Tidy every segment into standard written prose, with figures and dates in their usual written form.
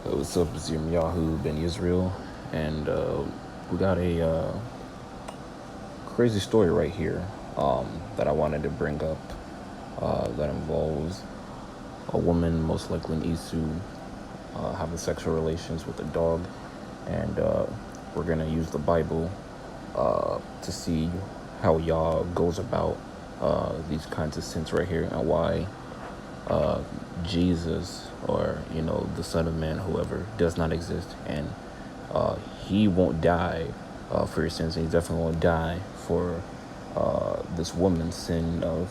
What's up, it's your Yahoo Ben Israel, and we got a crazy story right here that I wanted to bring up that involves a woman, most likely in Isu, having sexual relations with a dog, and we're gonna use the Bible to see how Yah goes about these kinds of sins right here, and why Jesus, or the Son of Man, whoever, does not exist, and he won't die for your sins, and he definitely won't die for this woman's sin of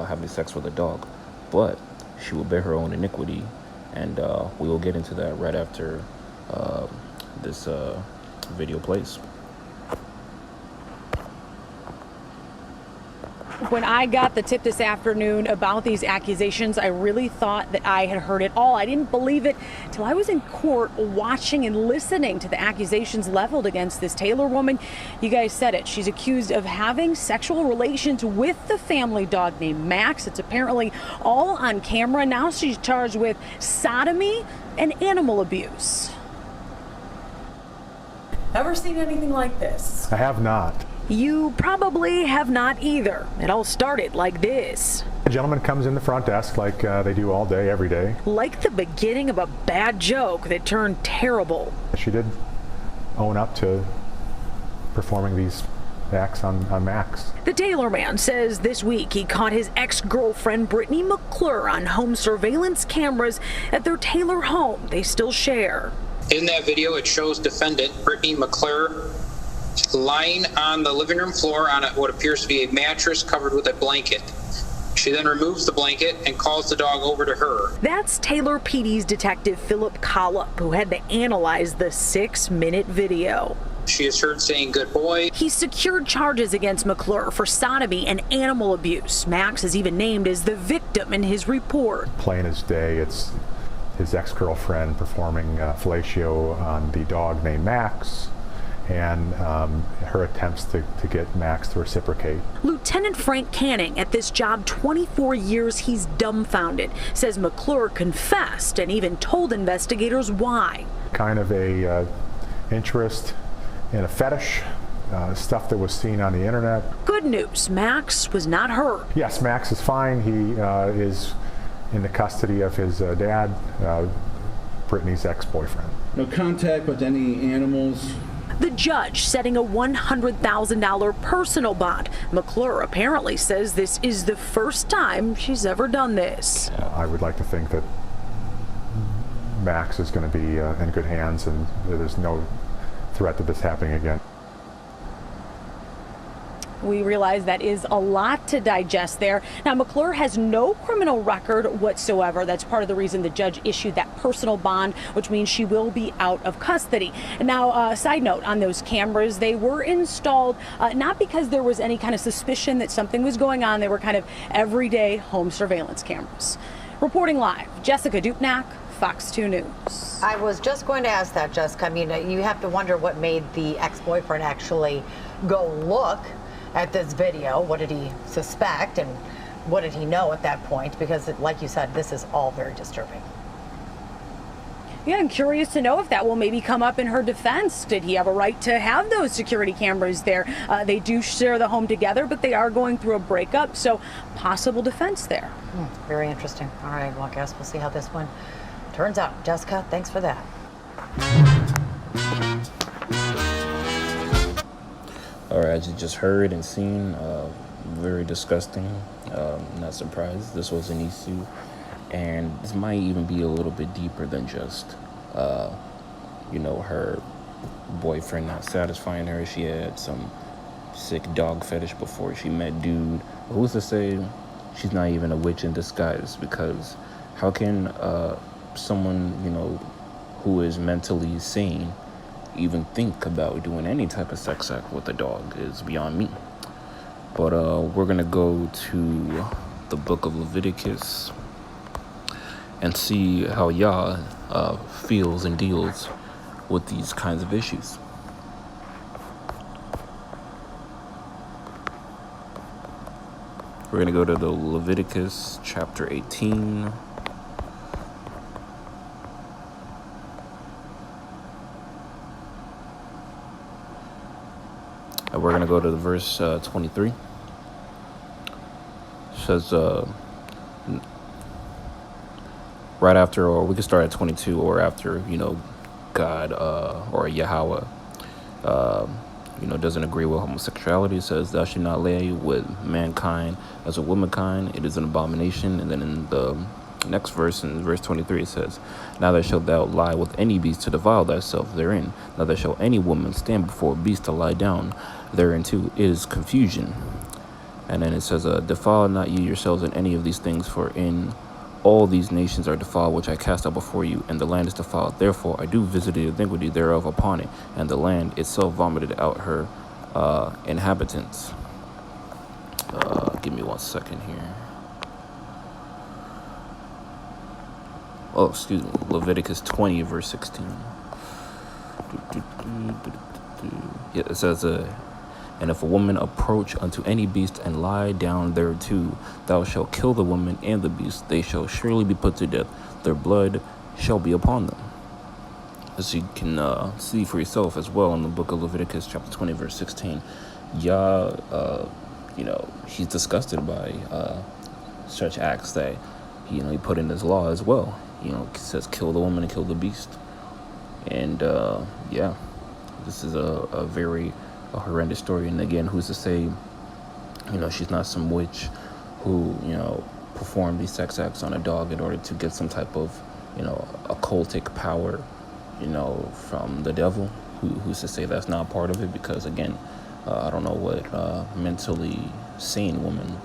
having sex with a dog, but she will bear her own iniquity, and we will get into that right after this video plays. When I got the tip this afternoon about these accusations, I really thought that I had heard it all. I didn't believe it till I was in court watching and listening to the accusations leveled against this Taylor woman. You guys said it. She's accused of having sexual relations with the family dog named Max. It's apparently all on camera. Now she's charged with sodomy and animal abuse. Ever seen anything like this? I have not. You probably have not either. It all started like this. A gentleman comes in the front desk like they do all day, every day. Like the beginning of a bad joke that turned terrible. She did own up to performing these acts on Max. The Taylor man says this week he caught his ex-girlfriend Brittany McClure on home surveillance cameras at their Taylor home they still share. In that video, it shows defendant Brittany McClure lying on the living room floor on what appears to be a mattress covered with a blanket. She then removes the blanket and calls the dog over to her. That's Taylor PD's detective Philip Collop, who had to analyze the 6-minute video. She is heard saying, "Good boy." He secured charges against McClure for sodomy and animal abuse. Max is even named as the victim in his report. Plain as day, it's his ex-girlfriend performing fellatio on the dog named Max, and her attempts to get Max to reciprocate. Lieutenant Frank Canning, at this job 24 years, he's dumbfounded. Says McClure confessed and even told investigators why. Kind of a interest in a fetish, stuff that was seen on the internet. Good news, Max was not hurt. Yes, Max is fine. He is in the custody of his dad, Brittany's ex-boyfriend. No contact with any animals. The judge setting a $100,000 personal bond. McClure apparently says this is the first time she's ever done this. I would like to think that Max is going to be in good hands, and there's no threat of this happening again. We realize that is a lot to digest there. Now, McClure has no criminal record whatsoever. That's part of the reason the judge issued that personal bond, which means she will be out of custody. And now, side note on those cameras, they were installed not because there was any kind of suspicion that something was going on. They were kind of everyday home surveillance cameras. Reporting live, Jessica Dupnack, Fox 2 News. I was just going to ask that, Jessica. I mean, you have to wonder what made the ex-boyfriend actually go look at this video. What did he suspect, and what did he know at that point? Because, like you said, this is all very disturbing. Yeah, I'm curious to know if that will maybe come up in her defense. Did he have a right to have those security cameras there? They do share the home together, but they are going through a breakup, so possible defense there. Very interesting. All right, well, I guess we'll see how this one turns out. Jessica, thanks for that. All right, as you just heard and seen, very disgusting. Not surprised. This was an issue, and this might even be a little bit deeper than just, her boyfriend not satisfying her. She had some sick dog fetish before she met dude. Who's to say she's not even a witch in disguise? Because how can someone, who is mentally sane even think about doing any type of sex act with a dog is beyond me. But we're gonna go to the book of Leviticus and see how Yah feels and deals with these kinds of issues. We're gonna go to the Leviticus chapter 18. And we're going to go to the verse 23. It says, right after, or we can start at 22, or after, God or Yahweh, doesn't agree with homosexuality. It says, thou shalt not lay with mankind as a womankind. It is an abomination. And then in the next verse, in verse 23, it says, neither shalt thou lie with any beast to defile thyself therein. Neither shall any woman stand before a beast to lie down therein too. It is confusion. And then it says, defile not ye yourselves in any of these things, for in all these nations are defiled, which I cast out before you, and the land is defiled. Therefore I do visit the iniquity thereof upon it, and the land itself vomited out her inhabitants. Give me 1 second here. Oh, excuse me. Leviticus 20, verse 16. Yeah, it says, and if a woman approach unto any beast and lie down thereto, thou shalt kill the woman and the beast. They shall surely be put to death. Their blood shall be upon them. As you can see for yourself as well in the book of Leviticus, chapter 20, verse 16, Yah, he's disgusted by such acts that, he put in his law as well. It says kill the woman and kill the beast. And, this is a very horrendous story. And again, who's to say, she's not some witch who, performed these sex acts on a dog in order to get some type of, occultic power, from the devil. Who's to say that's not part of it? Because again, I don't know what mentally sane woman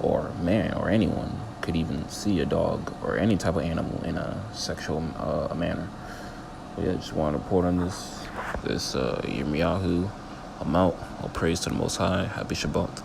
or man or anyone could even see a dog or any type of animal in a sexual manner. But yeah, just want to report on this Yirmiyahu. I'm out. All praise to the Most High. Happy Shabbat.